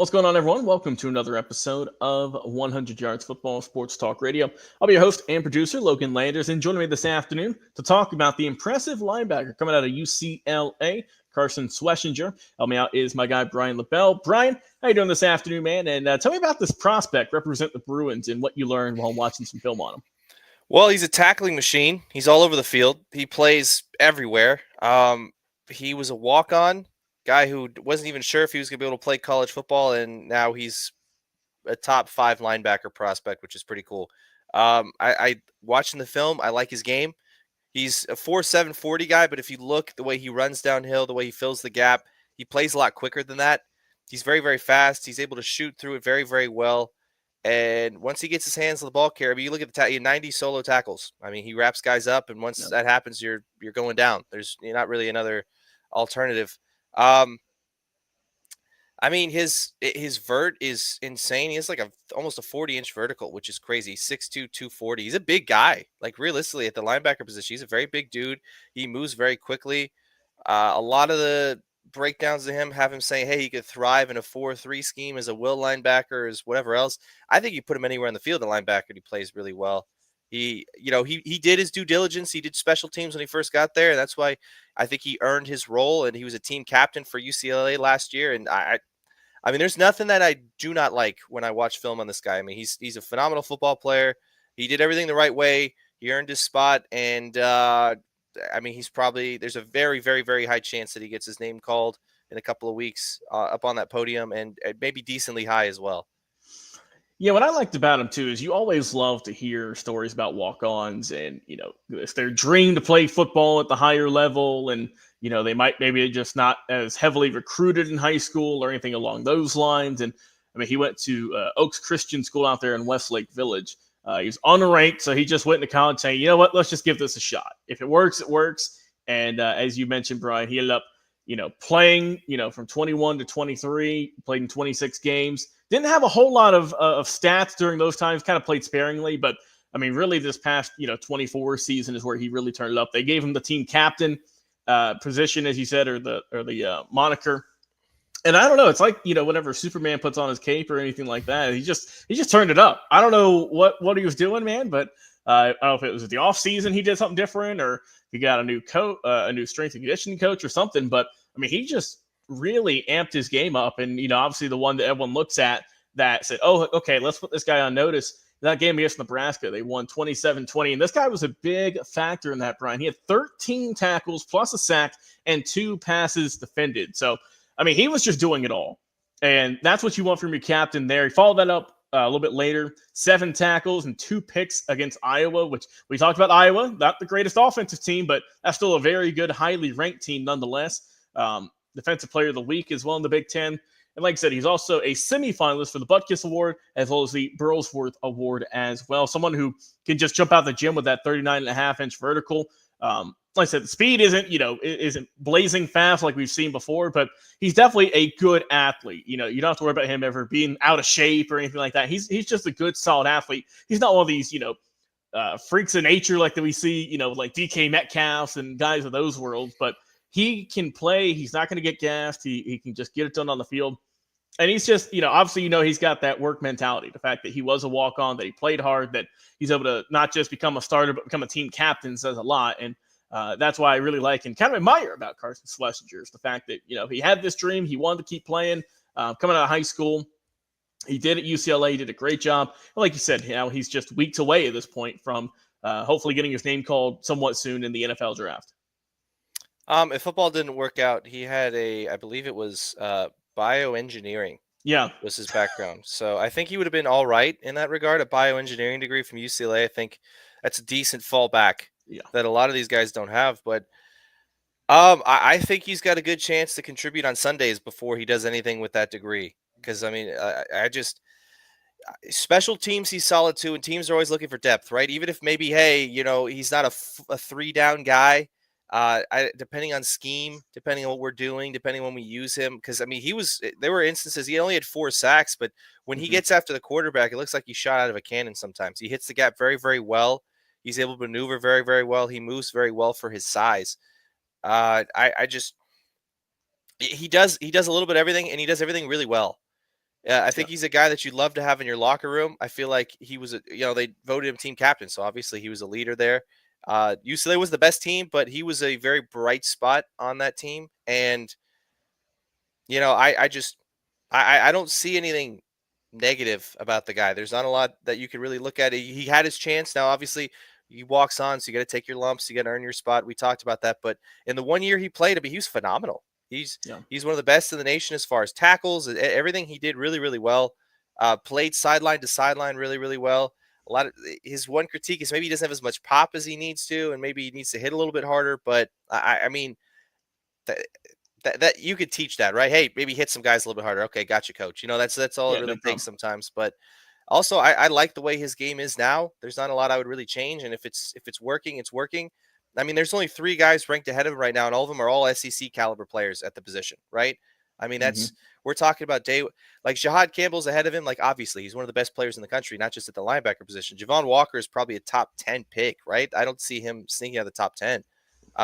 What's going on, everyone? Welcome to another episode of 100 Yards Football Sports Talk Radio. I'll be your host and producer, Logan Landers, and joining me this afternoon to talk about the impressive linebacker coming out of UCLA, Carson Schwesinger. Help me out is my guy, Brian LeBel. Brian, how you doing this afternoon, man? And tell me about this prospect, represent the Bruins, and what you learned while watching some film on him. Well, he's a tackling machine. He's all over the field. He plays everywhere. He was a walk-on guy who wasn't even sure if he was going to be able to play college football, and now he's a top 5 linebacker prospect, which is pretty cool. I watching the film, I like his game. He's a 4.7 40 guy, but if you look the way he runs downhill, the way he fills the gap, he plays a lot quicker than that. He's very, very fast. He's able to shoot through it very, very well. And once he gets his hands on the ball carrier, you look at the 90 solo tackles. I mean, he wraps guys up, and once that happens, you're going down. There's not really another alternative. I mean, his vert is insane. He has like almost a 40-inch vertical, which is crazy. 6'2", 240. He's a big guy. Like, realistically, at the linebacker position, he's a very big dude. He moves very quickly. A lot of the breakdowns to him have him saying, hey, he could thrive in a 4-3 scheme as a will linebacker, as whatever else. I think you put him anywhere in the field, a linebacker, and he plays really well. He did his due diligence. He did special teams when he first got there, and that's why I think he earned his role, and he was a team captain for UCLA last year, and I mean, there's nothing that I do not like when I watch film on this guy. I mean, he's a phenomenal football player. He did everything the right way. He earned his spot, and I mean, there's a very, very, very high chance that he gets his name called in a couple of weeks up on that podium, and maybe decently high as well. Yeah, what I liked about him too is you always love to hear stories about walk-ons and, it's their dream to play football at the higher level, and they might maybe just not as heavily recruited in high school or anything along those lines. And I mean, he went to Oaks Christian School out there in Westlake Village. He was unranked, so he just went into college saying, you know what, let's just give this a shot. If it works, it works. And as you mentioned, Brian, he ended up playing, from 21 to 23, played in 26 games. Didn't have a whole lot of stats during those times, kind of played sparingly. But, I mean, really this past, 24 season is where he really turned it up. They gave him the team captain position, as you said, or the moniker. And I don't know, it's like, whenever Superman puts on his cape or anything like that, he just turned it up. I don't know what he was doing, man, but I don't know if it was the off season he did something different, or he got a new coach, a new strength and conditioning coach or something. But I mean, he just really amped his game up. And, obviously the one that everyone looks at that said, oh, okay, let's put this guy on notice. That game against Nebraska, they won 27-20. And this guy was a big factor in that, Brian. He had 13 tackles plus a sack and 2 passes defended. So, I mean, he was just doing it all. And that's what you want from your captain there. He followed that up a little bit later, 7 tackles and 2 picks against Iowa, which we talked about Iowa, not the greatest offensive team, but that's still a very good, highly ranked team nonetheless. Defensive Player of the Week as well in the Big Ten. And like I said, he's also a semifinalist for the Butkus Award as well as the Burlsworth Award as well. Someone who can just jump out the gym with that 39.5-inch vertical. Like I said, the speed isn't blazing fast like we've seen before, but he's definitely a good athlete. You don't have to worry about him ever being out of shape or anything like that. He's just a good, solid athlete. He's not one of these, freaks of nature like that we see, like DK Metcalf and guys of those worlds, but he can play. He's not going to get gassed. He can just get it done on the field. And he's just, obviously, he's got that work mentality. The fact that he was a walk-on, that he played hard, that he's able to not just become a starter, but become a team captain says a lot. And that's why I really like and kind of admire about Carson Schwesinger is the fact that, he had this dream. He wanted to keep playing coming out of high school. He did at UCLA. He did a great job. And like you said, he's just weeks away at this point from hopefully getting his name called somewhat soon in the NFL draft. If football didn't work out, he had I believe it was bioengineering. Yeah, was his background. So I think he would have been all right in that regard. A bioengineering degree from UCLA, I think that's a decent fallback that a lot of these guys don't have. But I think he's got a good chance to contribute on Sundays before he does anything with that degree. Because, I mean, I just – special teams he's solid too, and teams are always looking for depth, right? Even if maybe, hey, he's not a 3-down guy. Depending on scheme, depending on what we're doing, depending on when we use him, because I mean, there were instances he only had 4 sacks, but when he gets after the quarterback, it looks like he's shot out of a cannon sometimes. He hits the gap very, very well. He's able to maneuver very, very well. He moves very well for his size. He does a little bit of everything, and he does everything really well. Yeah, I Yeah. think he's a guy that you'd love to have in your locker room. I feel like he was, they voted him team captain, so obviously he was a leader there. UCLA was the best team, but he was a very bright spot on that team. And I just, I don't see anything negative about the guy. There's not a lot that you can really look at. He had his chance. Now, obviously, he walks on, so you got to take your lumps. You got to earn your spot. We talked about that, but in the 1 year he played, I mean, he was phenomenal. He's Yeah. he's one of the best in the nation as far as tackles. Everything he did really, really well. Played sideline to sideline really, really well. A lot of his one critique is maybe he doesn't have as much pop as he needs to, and maybe he needs to hit a little bit harder. But I mean, that you could teach that, right? Hey, maybe hit some guys a little bit harder. Okay, gotcha, coach. That's all it Yeah. No really takes problem. sometimes. But also, I like the way his game is now. There's not a lot I would really change, and if it's working, it's working. I mean, there's only 3 guys ranked ahead of him right now, and all of them are all SEC caliber players at the position, right? I mean, Hmm. we're talking about like Shahad Campbell's ahead of him. Like, obviously, he's one of the best players in the country, not just at the linebacker position. Javon Walker is probably a top 10 pick, right? I don't see him sneaking out of the top 10.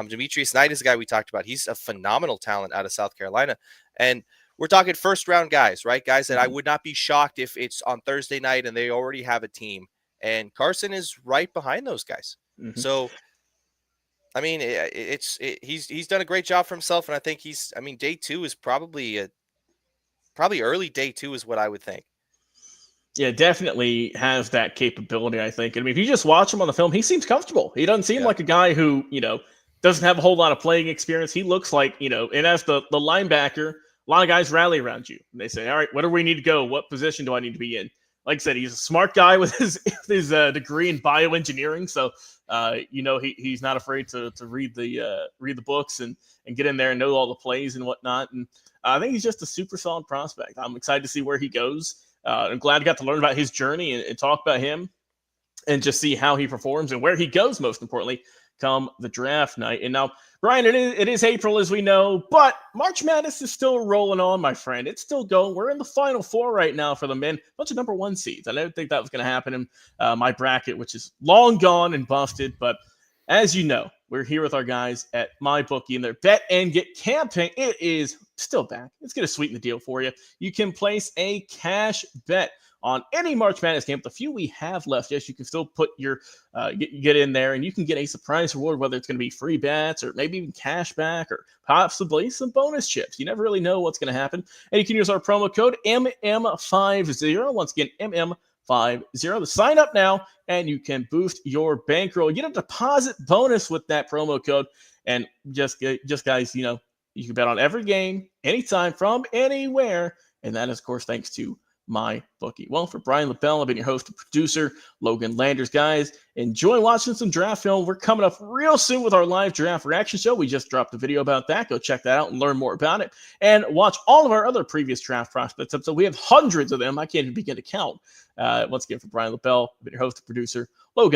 Demetrius Knight is a guy we talked about. He's a phenomenal talent out of South Carolina. And we're talking first round guys, right? Guys that I Hmm. would not be shocked if it's on Thursday night and they already have a team. And Carson is right behind those guys. Hmm. So, I mean, he's done a great job for himself. And I think day 2 is probably early day 2 is what I would think. Yeah, definitely has that capability, I think. I mean, if you just watch him on the film, he seems comfortable. He doesn't seem Yeah. like a guy who, doesn't have a whole lot of playing experience. He looks like, and as the linebacker, a lot of guys rally around you. And they say, all right, where do we need to go? What position do I need to be in? Like I said, he's a smart guy with his degree in bioengineering. So, he's not afraid to read the books and get in there and know all the plays and whatnot. And I think he's just a super solid prospect. I'm excited to see where he goes. I'm glad I got to learn about his journey and talk about him and just see how he performs and where he goes, most importantly, come the draft night. And now, Brian, it is April, as we know, but March Madness is still rolling on, my friend. It's still going. We're in the Final Four right now for the men. Bunch of number 1 seeds. I didn't think that was going to happen in my bracket, which is long gone and busted. But as you know, we're here with our guys at MyBookie and their bet and get campaign. It is still back. It's going to sweeten the deal for you. You can place a cash bet on any March Madness game. The few we have left, yes, you can still put your get in there, and you can get a surprise reward, whether it's going to be free bets or maybe even cash back or possibly some bonus chips. You never really know what's going to happen. And you can use our promo code MM50. Once again, MM50 to sign up now, and you can boost your bankroll. Get a deposit bonus with that promo code, and just guys, you can bet on every game, anytime, from anywhere, and that is, of course, thanks to MyBookie. Well, for Brian LeBel, I've been your host and producer, Logan Landers. Guys, enjoy watching some draft film. We're coming up real soon with our live draft reaction show. We just dropped a video about that. Go check that out and learn more about it. And watch all of our other previous draft prospects episodes. We have hundreds of them. I can't even begin to count. Once again, for Brian LeBel, I've been your host and producer, Logan